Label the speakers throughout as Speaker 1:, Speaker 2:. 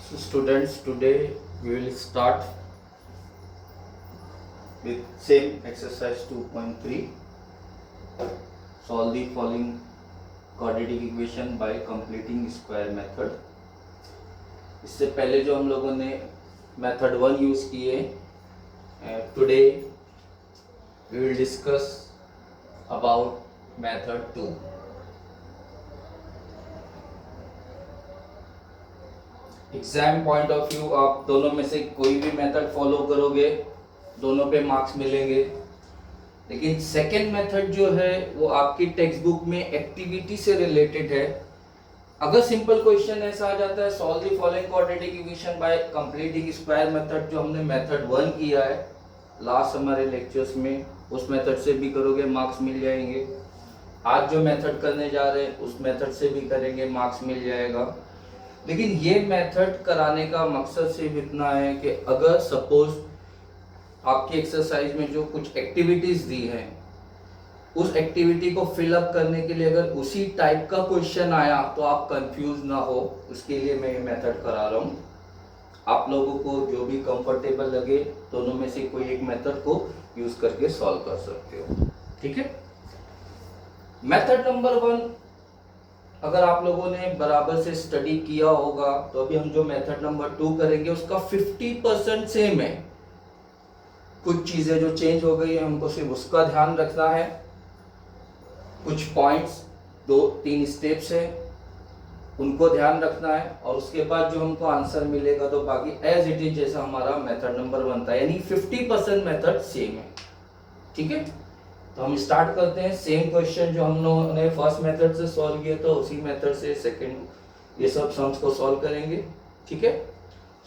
Speaker 1: So students, today we will start with same exercise 2.3. Solve the following quadratic equation by completing square method. इससे पहले जो हम लोगों ने मेथड 1 यूज किए, today we will discuss about method 2. Exam point of view आप दोनों में से कोई भी मेथड फॉलो करोगे, दोनों पे मार्क्स मिलेंगे. लेकिन सेकेंड मेथड जो है वो आपकी टेक्स्ट बुक में एक्टिविटी से रिलेटेड है. अगर सिंपल क्वेश्चन ऐसा आ जाता है, solve the following quadratic equation by completing square method, जो हमने मेथड 1 किया है लास्ट हमारे लेक्चर्स में, उस मेथड से भी करोगे मार्क्स मिल जाएंगे. आज जो मेथड करने जा रहे हैं उस मेथड से भी करेंगे, मार्क्स मिल जाएगा. लेकिन ये मेथड कराने का मकसद सिर्फ इतना है कि अगर सपोज आपकी एक्सरसाइज में जो कुछ एक्टिविटीज दी हैं, उस एक्टिविटी को फिलअप करने के लिए अगर उसी टाइप का क्वेश्चन आया तो आप कंफ्यूज ना हो, उसके लिए मैं ये मेथड करा रहा हूँ. आप लोगों को जो भी कंफर्टेबल लगे दोनों में से कोई एक मेथड को यूज करके सॉल्व कर सकते हो. ठीक है. मेथड नंबर 1, अगर आप लोगों ने बराबर से स्टडी किया होगा तो अभी हम जो मेथड नंबर 2 करेंगे उसका 50% सेम है. कुछ चीजें जो चेंज हो गई है हमको सिर्फ उसका ध्यान रखना है. कुछ पॉइंट्स, 2-3 स्टेप्स है, उनको ध्यान रखना है, और उसके बाद जो हमको आंसर मिलेगा तो बाकी एज इट इज जैसा हमारा मेथड नंबर 1 था, यानी 50% मेथड सेम है. ठीक है. तो हम स्टार्ट करते हैं. सेम क्वेश्चन जो हम लोगों ने फर्स्ट मेथड से सॉल्व किया था उसी मेथड से सेकंड ये सब सम्स को सॉल्व करेंगे. ठीक है.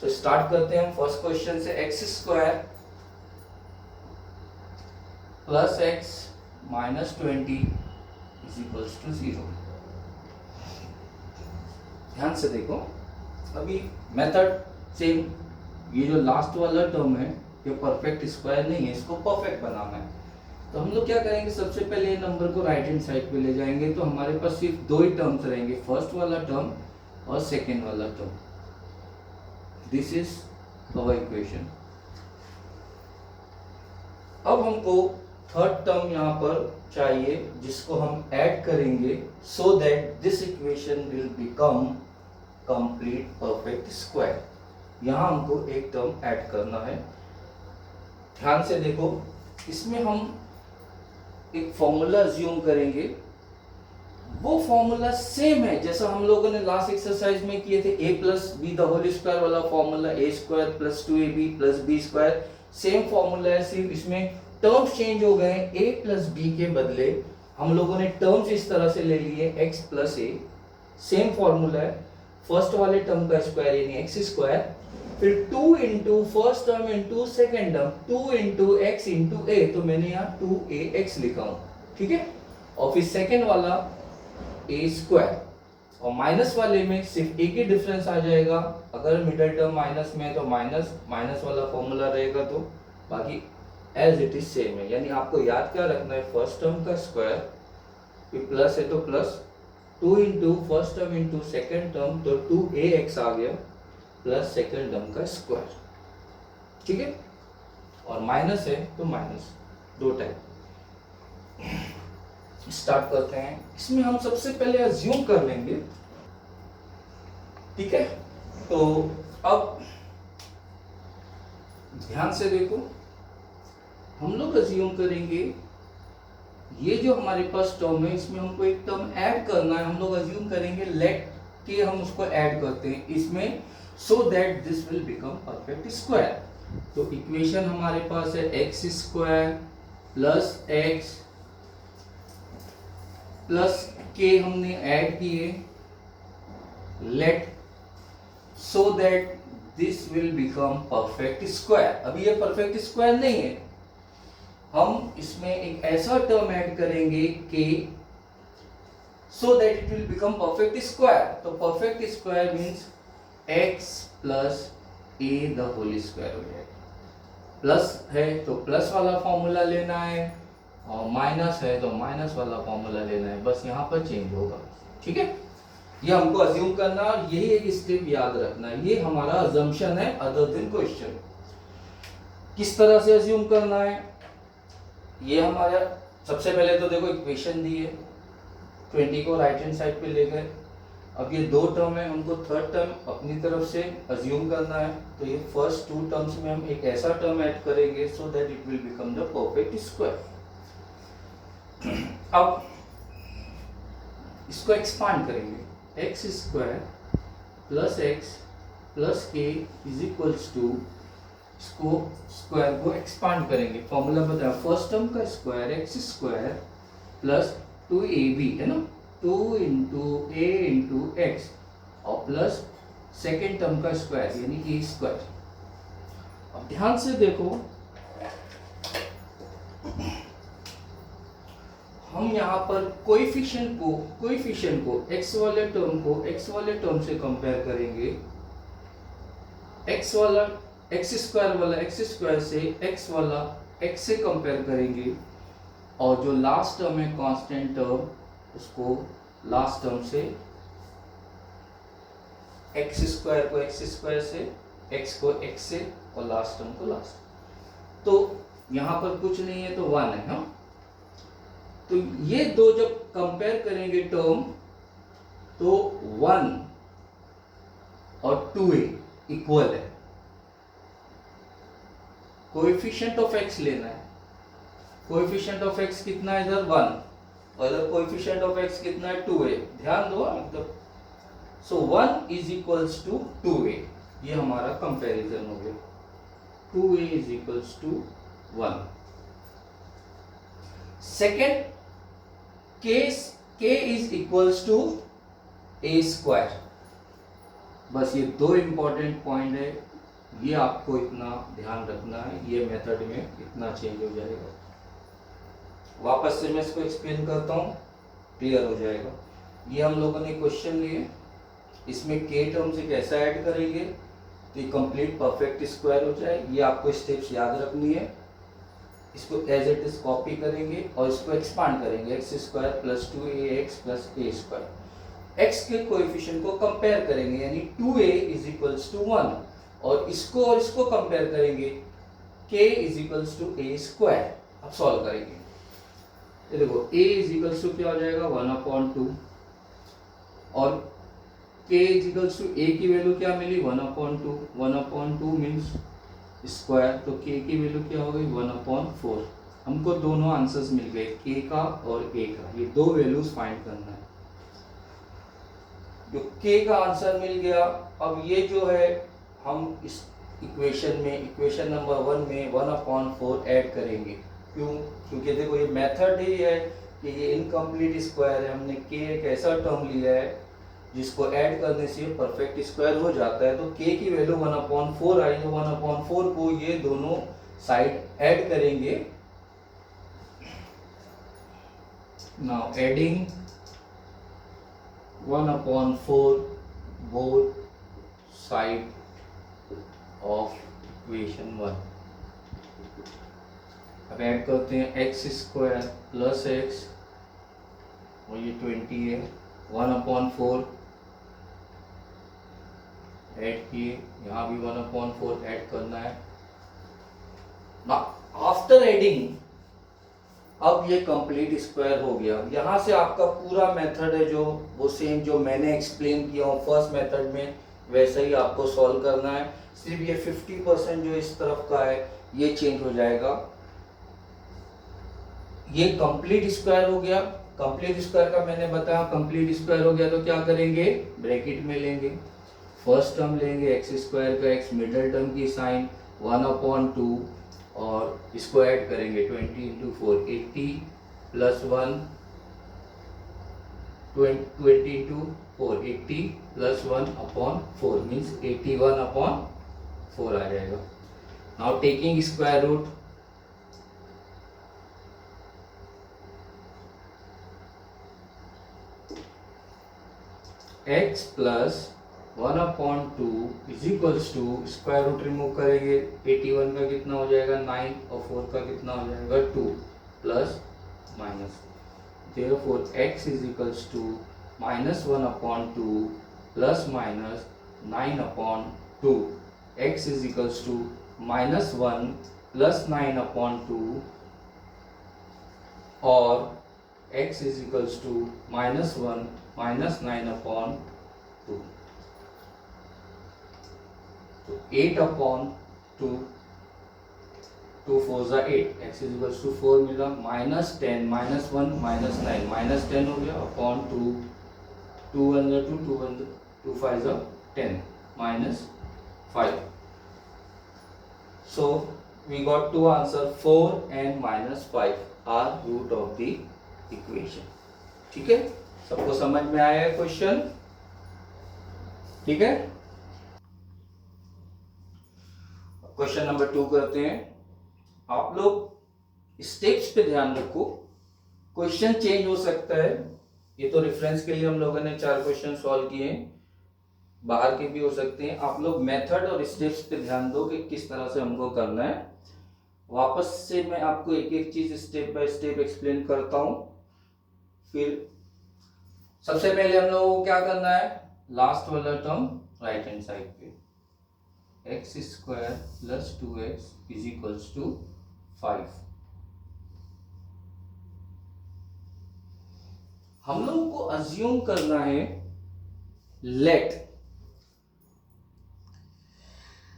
Speaker 1: तो स्टार्ट करते हैं हम फर्स्ट क्वेश्चन से. X square plus X minus 20 is equals to 0. ध्यान से देखो, अभी मेथड सेम. ये जो लास्ट वाला टर्म है ये परफेक्ट स्क्वायर नहीं है, इसको परफेक्ट बनाना है. तो हम लोग क्या करेंगे, सबसे पहले नंबर को राइट हैंड साइड पे ले जाएंगे तो हमारे पास सिर्फ 2 ही टर्म्स रहेंगे, फर्स्ट वाला टर्म और सेकेंड वाला term. This is our equation. अब हमको थर्ड टर्म यहाँ पर चाहिए जिसको हम ऐड करेंगे सो that this equation will become complete perfect square. यहाँ हमको एक टर्म ऐड करना है. ध्यान से देखो, इसमें हम एक फॉर्मूला अज्यूम करेंगे. वो फॉर्मूला सेम है जैसा हम लोगों ने लास्ट एक्सरसाइज में किए थे, a plus B the whole square वाला formula, a square plus 2ab plus b square. Same formula है, सिर्फ इसमें टर्म्स चेंज हो गए. a प्लस बी के बदले हम लोगों ने टर्म्स इस तरह से ले लिए x plus a. Same formula है, फर्स्ट वाले टर्म का स्क्वायर यानी एक्स स्क्वायर, फिर 2 into first term into second term, 2 into X into A, तो मैंने यहाँ 2ax लिखा हूँ. ठीक है. और फिर सेकेंड वाला a स्क्वायर, और माइनस वाले में सिर्फ एक ही डिफरेंस आ जाएगा. अगर मिडिल टर्म माइनस में है तो माइनस माइनस वाला फॉर्मूला रहेगा, तो बाकी एज इट इज सेम है. यानी आपको याद क्या रखना है, फर्स्ट टर्म का स्क्वायर, फिर प्लस है तो plus 2 into first term into second term, तो 2ax आ गया प्लस सेकेंड टर्म का स्क्वायर. ठीक है. और माइनस है तो माइनस, 2 टाइप. स्टार्ट करते हैं. इसमें हम सबसे पहले अज्यूम कर लेंगे. ठीक है. तो अब ध्यान से देखो, हम लोग अज्यूम करेंगे ये जो हमारे पास टर्म है इसमें हमको एक टर्म ऐड करना है. हम लोग अज्यूम करेंगे लेट के हम उसको ऐड करते हैं इसमें, so that this will become perfect square. तो इक्वेशन हमारे पास है x square plus X plus K हमने ऐड किए, let so that this will become perfect square. अभी ये परफेक्ट स्क्वायर नहीं है, हम इसमें एक ऐसा टर्म ऐड करेंगे के so that it will become perfect square. तो perfect square means x plus a the whole square हो जाएगा. प्लस है तो प्लस वाला फॉर्मूला लेना है, और माइनस है तो माइनस वाला फॉर्मूला लेना है, बस यहाँ पर चेंज होगा. ठीक है. ये हमको अज्यूम करना, और यही एक स्टेप याद रखना है, ये हमारा अजम्पशन है अदर देन क्वेश्चन। किस तरह से अज्यूम करना है, ये हमारा सबसे पहले तो देखो इक्वेशन दी है, 20 को राइट हैंड साइड पे ले गए। अब ये दो टर्म है, उनको थर्ड टर्म अपनी तरफ से अज्यूम करना है, तो ये फर्स्ट टू टर्म्स में हम एक ऐसा टर्म ऐड करेंगे सो that it will become the perfect square. अब इसको एक्सपांड करेंगे, x square plus X plus K is equals to, इसको स्क्वायर को एक्सपांड करेंगे, फॉर्मूला बताया, फर्स्ट टर्म का square x square plus 2ab है ना, 2 इंटू ए इंटू एक्स और प्लस सेकेंड टर्म का स्क्वायर यानी ए स्क्वायर। अब ध्यान से देखो, हम यहाँ पर कोएफिशिएंट को x वाले टर्म से कंपेयर करेंगे, x स्क्वायर वाला x स्क्वायर से x वाला x से कंपेयर करेंगे, और जो लास्ट टर्म है कांस्टेंट टर्म, उसको लास्ट टर्म से x स्क्वायर को x स्क्वायर से, x को x से और लास्ट टर्म को लास्ट। तो यहाँ पर कुछ नहीं है तो 1 है, हाँ। तो ये दो जब कंपेयर करेंगे टर्म, तो 1 और 2a इक्वल है। कोएफिशिएंट ऑफ x लेना है, कोएफिशिएंट ऑफ x कितना है इधर 1, और इधर कोएफिशिएंट ऑफ x कितना है 2a, ध्यान दो मतलब। सो 1 इज इक्वल्स टू 2a, ये हमारा कंपैरिजन हो गया, 2a is equals to 1। Second case, k is equals to a square. बस ये दो इंपॉर्टेंट पॉइंट है, ये आपको इतना ध्यान रखना है, ये मेथड में इतना चेंज हो जाएगा। वापस से मैं इसको एक्सप्लेन करता हूँ, क्लियर हो जाएगा। ये हम लोगों ने क्वेश्चन लिए, इसमें k टर्म से कैसा ऐड करेंगे तो ये कंप्लीट परफेक्ट स्क्वायर हो जाए। ये आपको स्टेप्स याद रखनी है, इसको एज इट इज कॉपी करेंगे और इसको एक्सपांड करेंगे, x square plus 2ax plus a square. x के कोएफिशिएंट को कंपेयर करेंगे, यानी 2a इज इक्वल्स टू 1, और इसको कंपेयर करेंगे, k is equals to a square. अब सॉल्व करेंगे, ये देखो a इज इक्वल्स टू क्या हो जाएगा 1/2, और k is equals to a की वैल्यू क्या मिली 1/2, 1/2 मीन्स स्क्वायर, तो k की वैल्यू क्या हो गई 1/4। हमको दोनों आंसर्स मिल गए, k का और a का, ये दो वैल्यूज फाइंड करना है। जो k का आंसर मिल गया, अब ये जो है हम इस इक्वेशन में, इक्वेशन नंबर 1 में 1/4 ऐड करेंगे। क्यों? क्योंकि देखो ये मेथड ही है कि ये इनकम्प्लीट स्क्वायर है, हमने k एक ऐसा टर्म लिया है जिसको ऐड करने से परफेक्ट स्क्वायर हो जाता है, तो k की वैल्यू 1/4 आई, तो 1/4 को ये दोनों साइड ऐड करेंगे। Now adding 1/4 both side of equation 1। अब ऐड करते हैं एक्स स्क्वायर प्लस एक्स, और ये 20 है, 1/4 ऐड किए, यहाँ भी 1/4 ऐड करना है। आफ्टर एडिंग अब ये कंप्लीट स्क्वायर हो गया। यहाँ से आपका पूरा मेथड है जो वो सेम जो मैंने एक्सप्लेन किया हूँ फर्स्ट मेथड में, वैसे ही आपको सॉल्व करना है। सिर्फ ये 50% जो इस तरफ का है ये चेंज हो जाएगा। ये कंप्लीट स्क्वायर हो गया। कंप्लीट स्क्वायर का मैंने बताया, कंप्लीट स्क्वायर हो गया तो क्या करेंगे, ब्रैकेट में लेंगे, फर्स्ट टर्म लेंगे एक्स स्क्वायर का एक्स, मिडिल टर्म की साइन 1/2, और इसको ऐड करेंगे 20 into 4 80 plus 1 20 into 4 80 plus 1/4 means 81/4 आ जाएगा। Now taking square root, x plus 1/2 is equals to, square root remove करेंगे, 81 का कितना हो जाएगा 9, और 4 का कितना हो जाएगा 2 plus minus, therefore x is equals to -1/2 plus minus 9/2. X is equals to -1 plus 9/2 or x is equals to -1 minus 9/2. तो 8/2, 2 4 8, x is equals to 4 मिला, -10 -1 -9 -10 हो गया upon 2, 2 1 2 2 1 2 5 10 -5. So we got two answer, 4 and -5 are root of the equation. ठीक है, सबको समझ में आया है क्वेश्चन? ठीक है, क्वेश्चन नंबर 2 करते हैं। आप लोग स्टेप्स पे ध्यान रखो, क्वेश्चन चेंज हो सकता है। ये तो रेफरेंस के लिए हम लोगों ने 4 क्वेश्चन सॉल्व किए हैं, बाहर के भी हो सकते हैं। आप लोग मेथड और स्टेप्स पे ध्यान दो कि किस तरह से हमको करना है। वापस से मैं आपको एक एक चीज स्टेप बाय स्टेप एक्सप्लेन करता हूं। फिर सबसे पहले हम लोगों को क्या करना है, लास्ट वाला टर्म राइट हैंड साइड पे, X square plus 2x is equals to 5। हम लोगों को अज्यूम करना है लेट,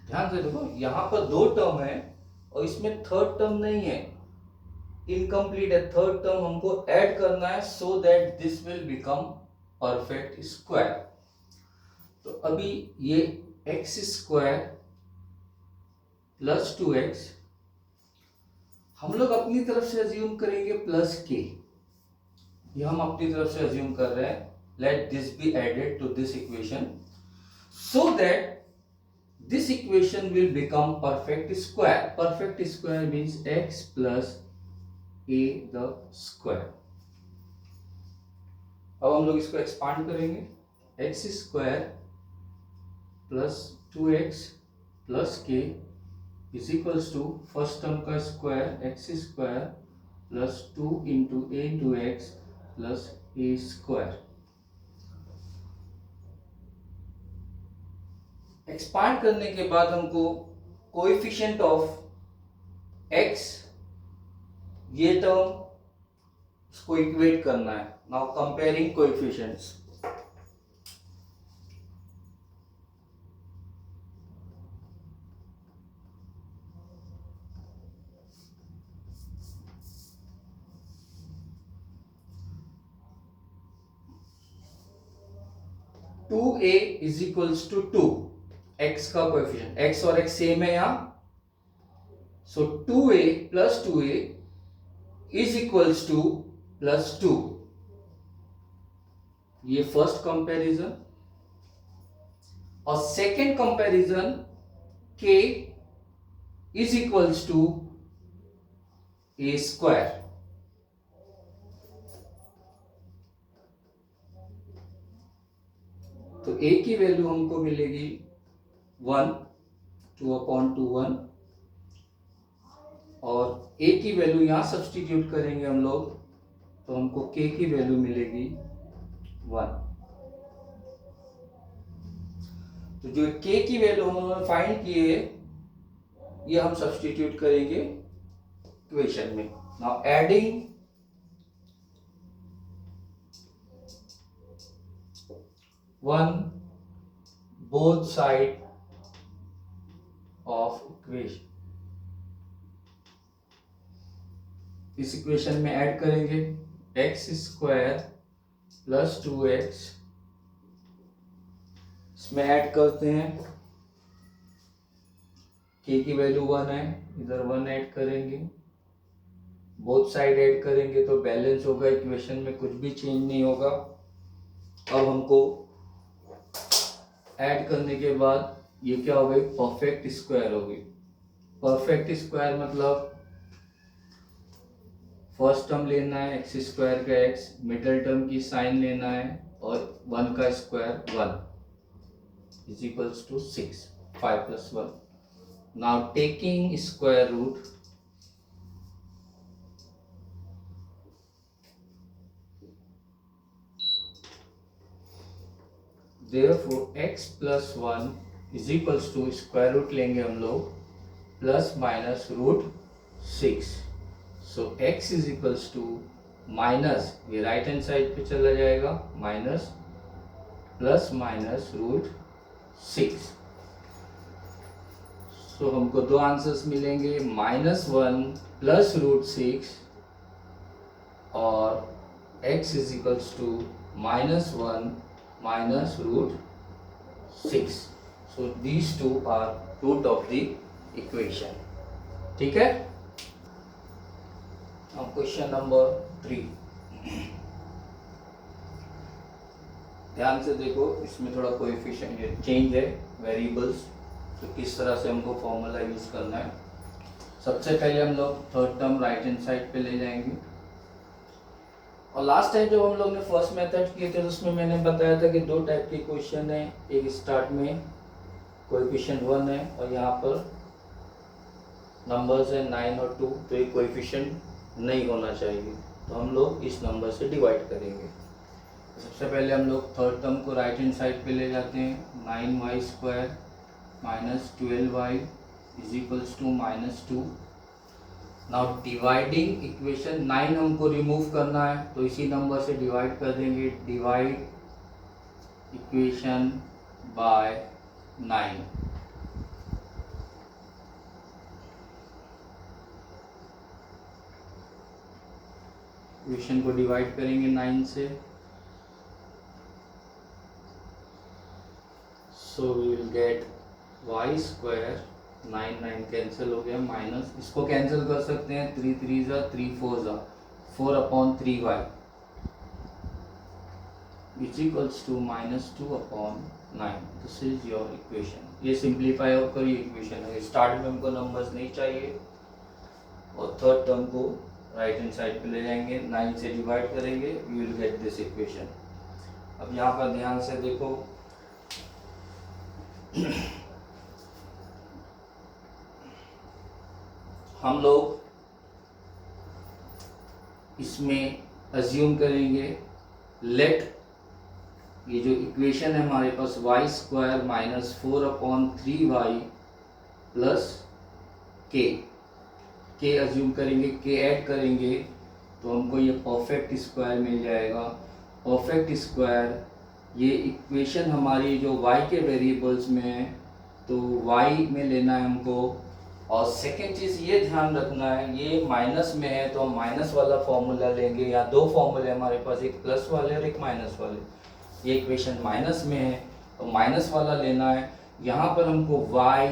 Speaker 1: ध्यान से देखो यहां पर 2 टर्म है और इसमें थर्ड टर्म नहीं है, इनकम्प्लीट है। थर्ड टर्म हमको ऐड करना है सो that this will become perfect square. तो अभी ये एक्स स्क्वायर प्लस 2x हम लोग अपनी तरफ से अज्यूम करेंगे प्लस के, ये हम अपनी तरफ से अज्यूम कर रहे हैं। Let this be added to this equation so that this equation will become perfect square. Perfect square means x plus a the square. अब हम लोग इसको एक्सपांड करेंगे, x square plus 2x plus k is equals to first term का square x square plus 2 into a into X plus a square. Expand करने के बाद हमको कोएफिशिएंट ऑफ x, ये टर्म इसको इक्वेट करना है। Now comparing coefficients, two A is equals to 2, x का कोएफिशिएंट, x और x सेम है यहां, so 2a plus 2a is equals to plus 2। ये फर्स्ट कंपैरिजन। और second comparison k is equals to a square. तो a की value हमको मिलेगी 1, 2/1 और a की वैल्यू यहां सब्सटीट्यूट करेंगे हम लोग, तो हमको k की वैल्यू मिलेगी 1। तो जो k की वैल्यू हम लोगों ने फाइंड की है, ये हम सब्सटीट्यूट करेंगे इक्वेशन में। Now adding 1 both side of equation, इस इक्वेशन में ऐड करेंगे एक्स स्क्वायर प्लस 2x, इसमें ऐड करते हैं k की वैल्यू 1 है, इधर 1 ऐड करेंगे, बोथ साइड ऐड करेंगे तो बैलेंस होगा, इक्वेशन में कुछ भी चेंज नहीं होगा। अब हमको ऐड करने के बाद ये क्या हो गई, परफेक्ट स्क्वायर हो गई। परफेक्ट स्क्वायर मतलब फर्स्ट टर्म लेना है एक्स स्क्वायर का x, मिडिल टर्म की साइन लेना है और 1 का square 1 is equals to 6, 5 plus 1। Now taking square root, therefore x plus 1 is equals to square root लेंगे हम लोग plus minus root 6। So x is equals to minus, ये राइट हैंड साइड पे चला जाएगा, माइनस प्लस माइनस रूट 6। सो हमको दो answers मिलेंगे, -1 प्लस रूट 6 और x is equals to -1 minus root 6। So these two are root of the equation. ठीक है। अब क्वेश्चन नंबर 3, ध्यान से देखो, इसमें थोड़ा कोएफिशिएंट चेंज है वेरिएबल्स, तो किस तरह से हमको फॉर्मूला यूज करना है। सबसे पहले हम लोग third term right hand side पे ले जाएंगे। और लास्ट टाइम जब हम लोग ने फर्स्ट मेथड किए थे, उसमें मैंने बताया था कि दो टाइप के क्वेश्चन है, एक स्टार्ट में कोएफिशिएंट 1 है और यहाँ पर नंबर्स है 9 और 2, तो एक कोएफिशिएंट नहीं होना चाहिए, तो हम लोग इस नंबर से डिवाइड करेंगे। सबसे पहले हम लोग थर्ड टर्म को राइट हैंड साइड पे ले जाते हैं, 9y square minus 12y is equals to -2। Now dividing equation 9 हमको रिमूव करना है, तो इसी नंबर से डिवाइड कर देंगे, डिवाइड इक्वेशन बाय 9। इक्वेशन को डिवाइड करेंगे 9 से, so we will get y square, 9 cancel हो गया, माइनस इसको कैंसिल कर सकते हैं, 3 3 जा 3 4 जा 4/3y is equals to -2/9। This is your equation. ये सिंप्लीफाई और करिए इक्वेशन है। स्टार्ट में हमको नंबर्स नहीं चाहिए और थर्ड टर्म को राइट हैंड साइड पे ले जाएंगे, 9 से डिवाइड करेंगे, we will get this equation. अब यहाँ पर ध्यान से देखो, हम लोग इसमें अज्यूम करेंगे, लेट ये जो इक्वेशन है हमारे पास y square minus 4/3y plus के अज्यूम करेंगे, के ऐड करेंगे तो हमको ये परफेक्ट स्क्वायर मिल जाएगा। परफेक्ट स्क्वायर, ये इक्वेशन हमारी जो y के वेरिएबल्स में है, तो y में लेना है हमको। और सेकेंड चीज़ ये ध्यान रखना है, ये माइनस में है तो हम माइनस वाला फॉर्मूला लेंगे, या दो फॉर्मूले हमारे पास, एक प्लस वाले और एक माइनस वाले। ये इक्वेशन माइनस में है तो माइनस वाला लेना है। यहाँ पर हमको y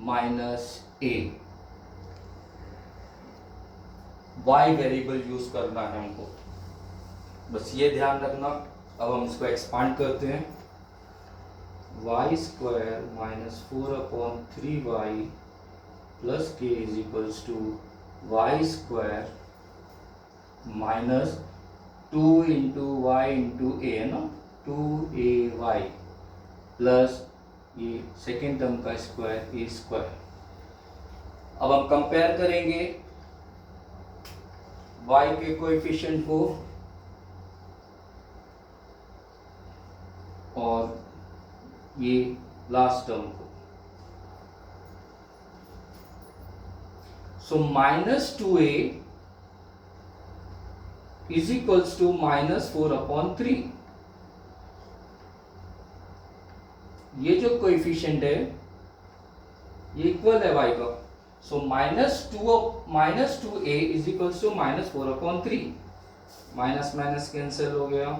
Speaker 1: minus a, y variable use करना है हमको, बस ये ध्यान रखना। अब हम इसको एक्सपांड करते हैं, y square minus 4/3y plus K is equals to y square minus 2 into Y into A है ना, 2ay प्लस ये सेकेंड टर्म का स्क्वायर ए स्क्वायर। अब हम कंपेयर करेंगे y के कोएफिशिएंट को और ये लास्ट टर्म को। सो -2a इज इक्वल्स टू -4/3। ये जो कोएफिशिएंट है ये इक्वल है y का, so -2a is equals to -4/3। Minus minus cancel हो गया,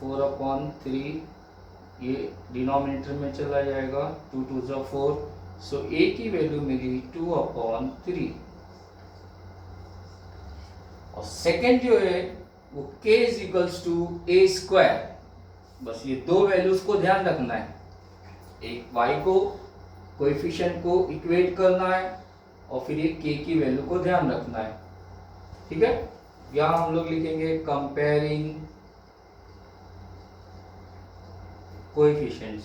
Speaker 1: 4/3 ये डिनोमिनेटर में चला जाएगा, 2 2 जा 4, सो a की वैल्यू मिली 2/3। और सेकेंड जो है वो k is equals to a square. बस ये दो वैल्यूज को ध्यान रखना है, एक y को कोएफिशिएंट को इक्वेट करना है और फिर ये k की वैल्यू को ध्यान रखना है। ठीक है, यहाँ हम लोग लिखेंगे कंपेयरिंग कोएफिशिएंट्स।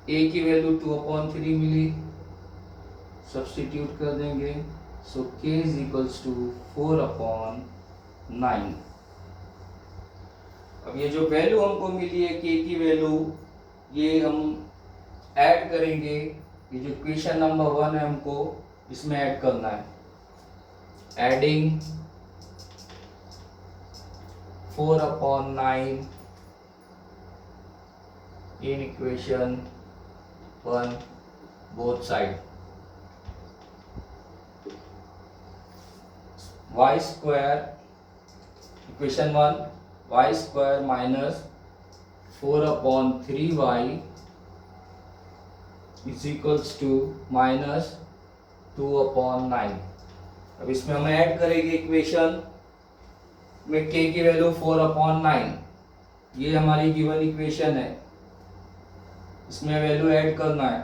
Speaker 1: a की वैल्यू 2/3 मिली, सब्स्टिट्यूट कर देंगे, सो k इज इक्वल्स टू 4/9। अब ये जो वैल्यू हमको मिली है k की वैल्यू, ये हम ऐड करेंगे। ये जो इक्वेशन नंबर 1 है हमको इसमें ऐड करना है। Adding 4/9 in equation 1 both side, y square equation 1 y square minus 4/3y is equals to minus 2/9। अब इसमें हम ऐड करेंगे इक्वेशन में k की वैल्यू 4/9, ये हमारी गिवन इक्वेशन है, इसमें वैल्यू ऐड करना है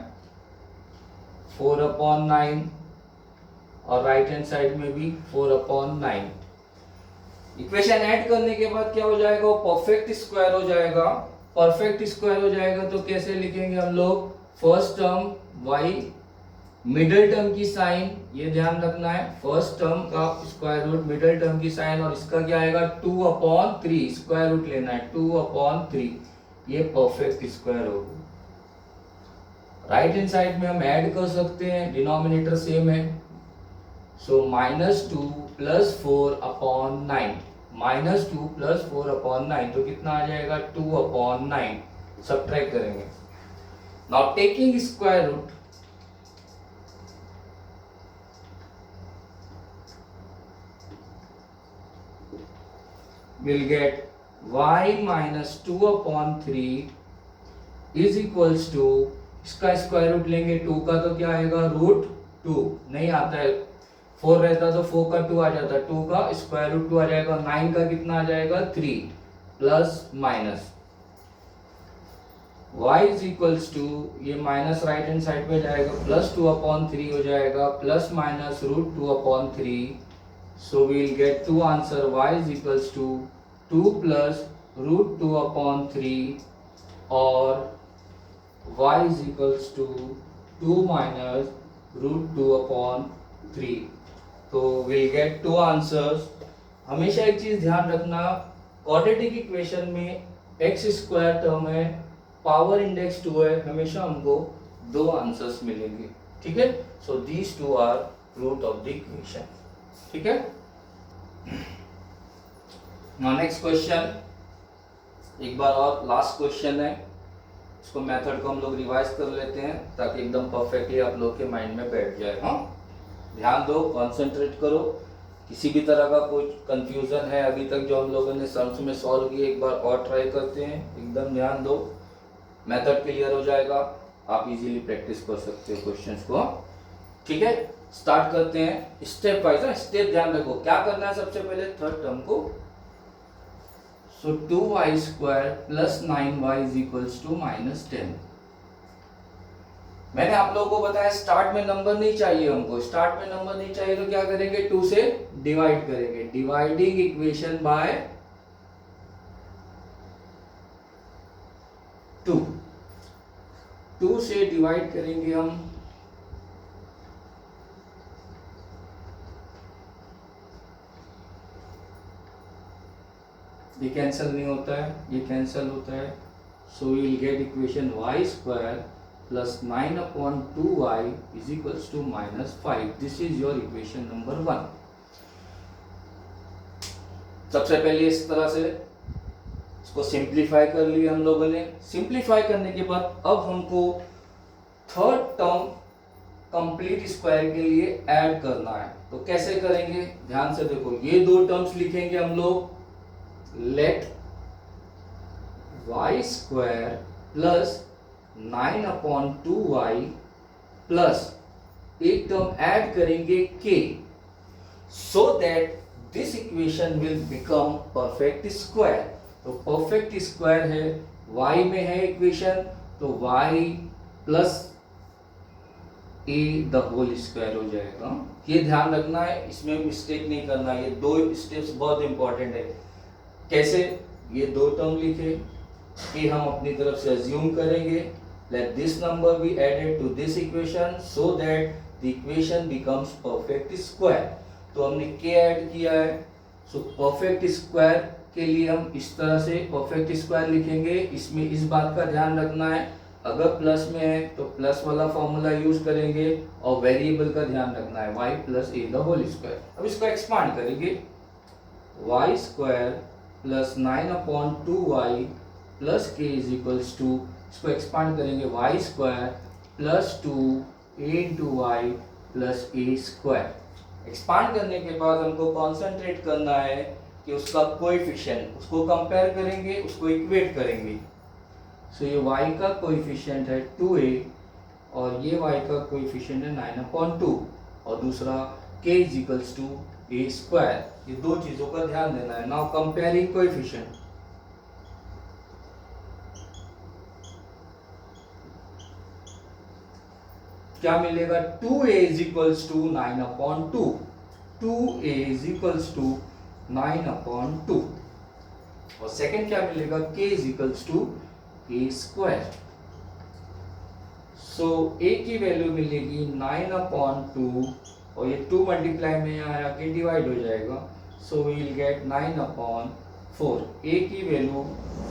Speaker 1: 4/9 और राइट हैंड साइड में भी 4/9। इक्वेशन ऐड करने के बाद क्या हो जाएगा, वो परफेक्ट स्क्वायर हो जाएगा। परफेक्ट स्क्वायर हो जाएगा तो कैसे लिखेंगे हम लोग, first term y, middle term की साइन, ये ध्यान रखना है, फर्स्ट टर्म का स्क्वायर रूट, मिडिल टर्म की साइन, और इसका क्या आएगा 2/3, स्क्वायर रूट लेना है 2/3, ये परफेक्ट स्क्वायर होगा। राइट हैंड साइड में हम ऐड कर सकते हैं, डिनोमिनेटर सेम है, सो -2 + 4/9, -2 + 4/9 तो कितना आ जाएगा 2/9, सब्ट्रैक्ट करेंगे। Now taking square root, we'll get y minus 2/3 is equals to, इसका स्क्वायर रूट लेंगे 2 का तो क्या आएगा √2, नहीं आता है, 4 रहता तो 4 का 2 आ जाता, 2 का स्क्वायर रूट 2 आ जाएगा, 9 का कितना आ जाएगा 3, plus minus y is equals to, ये माइनस राइट हैंड साइड पे जाएगा, +2/3 हो जाएगा, plus minus √2/3, so we'll get two answer, y is equals to 2 plus √2/3 और y is equals to 2 minus √2/3, तो we'll get two answers। हमेशा एक चीज ध्यान रखना, क्वाड्रेटिक इक्वेशन में x स्क्वायर टर्म है, पावर इंडेक्स 2 है, हमेशा हमको 2 आंसर्स मिलेंगे, ठीक है। So these 2 are root of the equation, ठीक है। नाउ नेक्स्ट क्वेश्चन, एक बार और लास्ट क्वेश्चन है, इसको मेथड को हम लोग रिवाइज कर लेते हैं ताकि एकदम परफेक्टली आप लोग के माइंड में बैठ जाए। हाँ, ध्यान दो, कंसंट्रेट करो, किसी भी तरह का कोई कंफ्यूजन है अभी तक जो हम लोगों ने सम्स में सॉल्व किए, एक बार और ट्राई करते हैं, एकदम ध्यान दो, मेथड क्लियर हो जाएगा, आप इजीली प्रैक्टिस कर सकते हो क्वेश्चंस को, ठीक है। स्टार्ट करते हैं स्टेप वाइज, स्टेप ध्यान रखो, क्या करना है सबसे पहले थर्ड टर्म को, सो 2y² + 9y = -10। मैंने आप लोगों को बताया स्टार्ट में नंबर नहीं चाहिए हमको, स्टार्ट में नंबर नहीं चाहिए तो क्या करेंगे 2 से डिवाइड करेंगे, डिवाइडिंग इक्वेशन बाय 2 से डिवाइड करेंगे हम, ये कैंसिल नहीं होता है, ये कैंसिल होता है, so we will get equation y² + 9/2y = -5। This is your equation number 1। सबसे पहले इस तरह से इसको सिंप्लीफाई कर लिया हम लोगों ने। सिंप्लीफाई करने के बाद अब हमको थर्ड टर्म कंप्लीट स्क्वायर के लिए ऐड करना है, तो कैसे करेंगे ध्यान से देखो, ये 2 टर्म्स लिखेंगे हम लोग, लेट y² + 9/2y प्लस एक टर्म ऐड करेंगे k, so that this equation will become perfect square. तो परफेक्ट स्क्वायर है, y में है इक्वेशन, तो y + a the whole square हो जाएगा। ये ध्यान रखना है, इसमें मिस्टेक नहीं करना, ये 2 स्टेप्स बहुत इंपॉर्टेंट है। कैसे, ये 2 टर्म लिखे कि हम अपनी तरफ से अज्यूम करेंगे, let this number be added to this equation so that the equation becomes perfect square. तो हमने के ऐड किया है, सो परफेक्ट स्क्वायर के लिए हम इस तरह से परफेक्ट स्क्वायर लिखेंगे। इसमें इस बात का ध्यान रखना है, अगर प्लस में है तो प्लस वाला फॉर्मूला यूज करेंगे, और वेरिएबल का ध्यान रखना है y plus A the whole square. अब इसको एक्सपांड करेंगे, y square plus 9/2y plus K is equals to, इसको एक्सपांड करेंगे y square plus 2a into Y plus A square. Expand करने के बाद हमको कॉन्सेंट्रेट करना है कि उसका कोएफिशिएंट, उसको कंपेयर करेंगे, उसको इक्वेट करेंगे। सो ये y का कोएफिशिएंट है 2a और ये y का कोएफिशिएंट है 9/2, और दूसरा k is equals to a square. ये दो चीजों का ध्यान देना है। नाउ कंपेयरिंग कोएफिशिएंट, क्या मिलेगा, 2a is equals to 9/2, 2a is equals to 9/2, और सेकंड क्या मिलेगा, k is equals to a square. So a की वैल्यू मिलेगी 9/2, और ये 2 मल्टीप्लाई में यहाँ आके डिवाइड हो जाएगा, so we will get 9/4। a की वैल्यू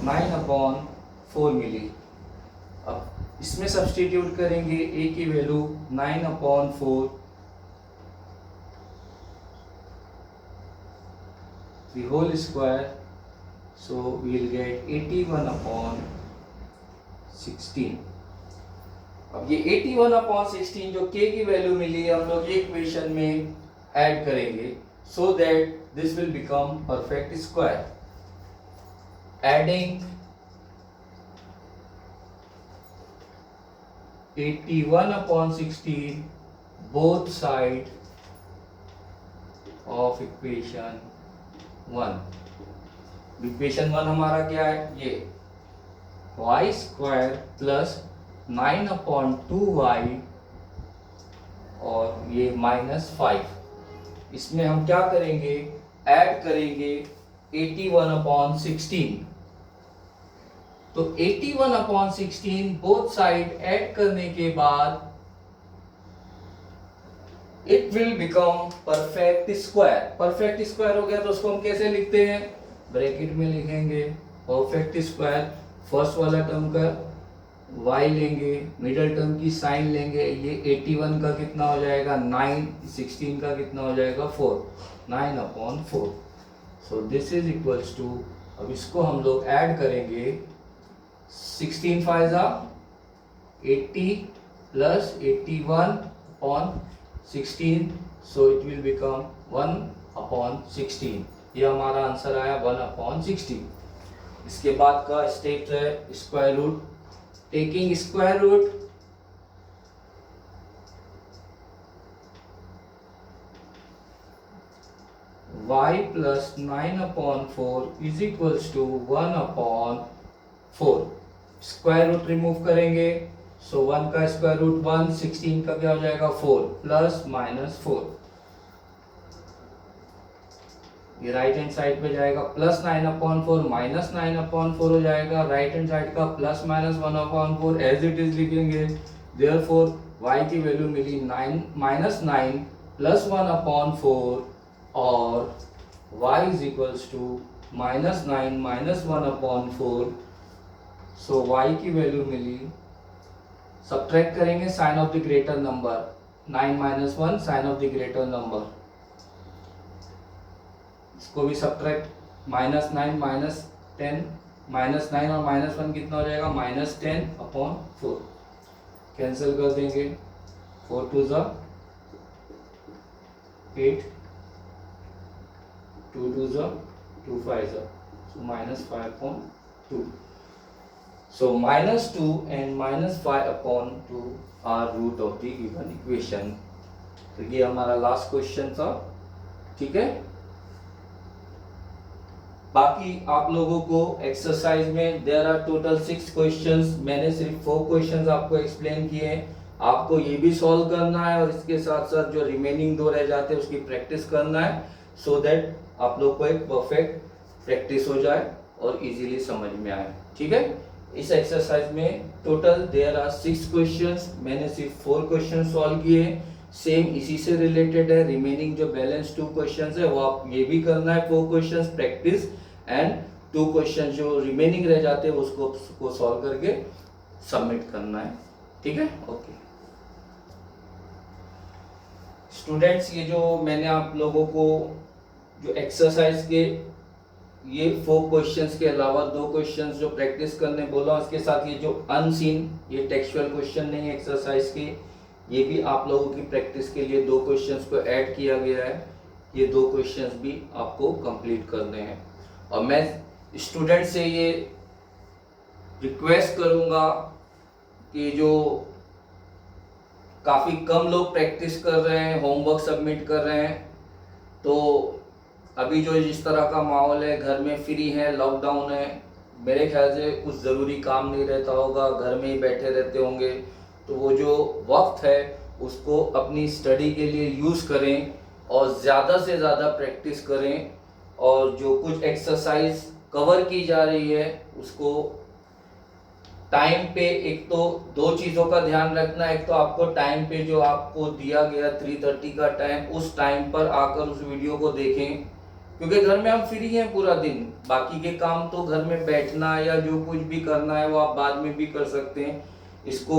Speaker 1: 9/4 मिली। अब इसमें सब्स्टिट्यूट करेंगे, a की value 9/4 the whole square, so we will get 81/16। अब ये 81/16 जो k की वैल्यू मिली है, हम लोग ये इक्वेशन में ऐड करेंगे, so that this will become perfect square। Adding 81/16 both side of equation 1। Equation 1 हमारा क्या है, ये y स्क्वायर प्लस 9/2y और ये -5। इसमें हम क्या करेंगे, ऐड करेंगे 81/16। तो 81/16 बोथ साइड ऐड करने के बाद it will become perfect square. Perfect square हो गया तो उसको हम कैसे लिखते हैं, ब्रैकेट में लिखेंगे परफेक्ट स्क्वायर। फर्स्ट वाला टर्म का y लेंगे, मिडिल टर्म की साइन लेंगे, ये 81 का कितना हो जाएगा 9, 16 का कितना हो जाएगा 4, 9/4। So this is equals to, अब इसको हम लोग ऐड करेंगे, 16 5 80 plus 81/16, so it will become 1/16। ये हमारा आंसर आया 1/16। इसके बाद का स्टेप है square root. Taking square root, y plus 9/4 is equals to 1/4। Square root remove करेंगे, सो 1 का स्क्वायर रूट 1, 16 का क्या हो जाएगा 4, प्लस -4। ये राइट हैंड साइड पे जाएगा, प्लस 9/4 माइनस 9/4 हो जाएगा। राइट हैंड साइड का प्लस -1/4 एज इट इज लिखेंगे। देयरफॉर y की वैल्यू मिली 9 -9 प्लस 1/4, और y is equals to -9 minus 1/4। So y की वैल्यू मिली, सब्ट्रैक्ट करेंगे sign of the greater number, 9 - 1 sign of the greater number, इसको भी सब्ट्रैक्ट, -9 -10, -9 और -1 कितना हो जाएगा -10/4। कैंसिल कर देंगे, 4 2 8, 2 2 2 5, so -5/2। So -2 and -5/2 are root of the given equation। तो ये हमारा लास्ट क्वेश्चन था, ठीक है। बाकी आप लोगों को एक्सरसाइज में देयर आर टोटल 6 क्वेश्चंस। मैंने सिर्फ 4 क्वेश्चंस आपको एक्सप्लेन किए हैं। आपको ये भी सॉल्व करना है और इसके साथ साथ जो रिमेनिंग 2 रह जाते हैं उसकी प्रैक्टिस करना है, सो दैट आप लोग को एक परफेक्ट प्रैक्टिस हो जाए और इजीली समझ में आए, ठीक है। इस एक्सरसाइज में टोटल देयर आर 6 क्वेश्चंस। मैंने सिर्फ 4 क्वेश्चन सॉल्व किए हैं। सेम इसी से रिलेटेड है। रिमेनिंग जो बैलेंस 2 क्वेश्चंस है वो आप ये भी करना है 4 क्वेश्चंस प्रैक्टिस, एंड 2 क्वेश्चंस जो रिमेनिंग रह जाते हैं उसको सॉल्व करके सबमिट करना है। ठीक है, ओके स्टूडेंट्स, ये जो मैंने आप लोगों को जो एक्सरसाइज के ये 4 क्वेश्चंस के अलावा 2 क्वेश्चंस जो प्रैक्टिस करने बोला, उसके साथ ये जो अनसीन, ये टेक्सचुअल क्वेश्चन नहीं है एक्सरसाइज के, ये भी आप लोगों की प्रैक्टिस के लिए 2 क्वेश्चंस को ऐड किया गया है। ये 2 क्वेश्चंस भी आपको कंप्लीट करने हैं। और मैं स्टूडेंट से ये रिक्वेस्ट करूंगा कि जो काफ़ी कम लोग प्रैक्टिस कर रहे हैं, होमवर्क सबमिट कर रहे हैं, तो अभी जो जिस तरह का माहौल है, घर में फ्री है, लॉकडाउन है, मेरे ख्याल से कुछ ज़रूरी काम नहीं रहता होगा, घर में ही बैठे रहते होंगे, तो वो जो वक्त है उसको अपनी स्टडी के लिए यूज़ करें और ज़्यादा से ज़्यादा प्रैक्टिस करें। और जो कुछ एक्सरसाइज कवर की जा रही है उसको टाइम पे, एक तो 2 चीज़ों का ध्यान रखना, एक तो आपको टाइम पे जो आपको दिया गया 3:30 का टाइम, उस टाइम पर आकर उस वीडियो को देखें, क्योंकि घर में हम फ्री हैं पूरा दिन, बाकी के काम तो घर में बैठना या जो कुछ भी करना है वो आप बाद में भी कर सकते हैं। इसको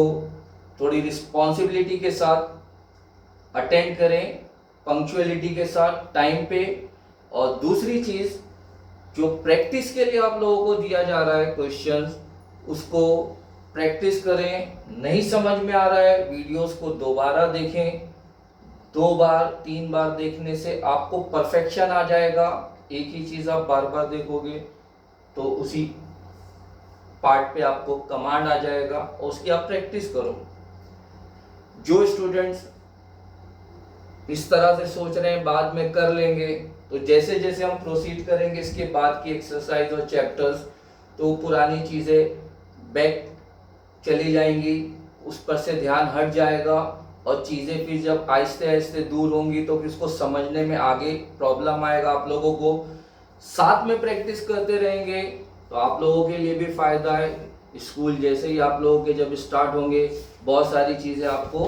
Speaker 1: थोड़ी रिस्पॉन्सिबिलिटी के साथ अटेंड करें, पंक्चुअलिटी के साथ, टाइम पे। और दूसरी चीज़, जो प्रैक्टिस के लिए आप लोगों को दिया जा रहा है क्वेश्चंस, उसको प्रैक्टिस करें। नहीं समझ में आ रहा है, वीडियोस को दोबारा देखें, 2 बार 3 बार देखने से आपको परफेक्शन आ जाएगा। एक ही चीज़ आप बार बार देखोगे तो उसी पार्ट पे आपको कमांड आ जाएगा और उसकी आप प्रैक्टिस करो। जो स्टूडेंट्स इस तरह से सोच रहे हैं बाद में कर लेंगे, तो जैसे जैसे हम प्रोसीड करेंगे इसके बाद की एक्सरसाइज और चैप्टर्स, तो पुरानी चीज़ें बैक चली जाएंगी, उस पर से ध्यान हट जाएगा और चीज़ें फिर जब आहिस्ते आहिस्ते दूर होंगी तो फिर उसको समझने में आगे प्रॉब्लम आएगा। आप लोगों को साथ में प्रैक्टिस करते रहेंगे तो आप लोगों के लिए भी फ़ायदा है। स्कूल जैसे ही आप लोगों के जब स्टार्ट होंगे, बहुत सारी चीज़ें आपको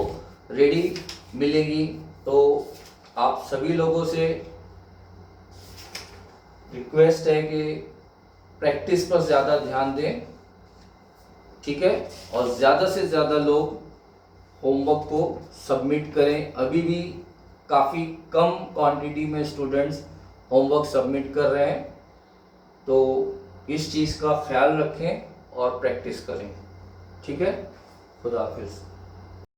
Speaker 1: रेडी मिलेंगी। तो आप सभी लोगों से रिक्वेस्ट है कि प्रैक्टिस पर ज़्यादा ध्यान दें, ठीक है, और ज़्यादा से ज़्यादा लोग होमवर्क को सबमिट करें। अभी भी काफ़ी कम क्वांटिटी में स्टूडेंट्स होमवर्क सबमिट कर रहे हैं, तो इस चीज़ का ख्याल रखें और प्रैक्टिस करें। ठीक है, खुदा हाफिज़।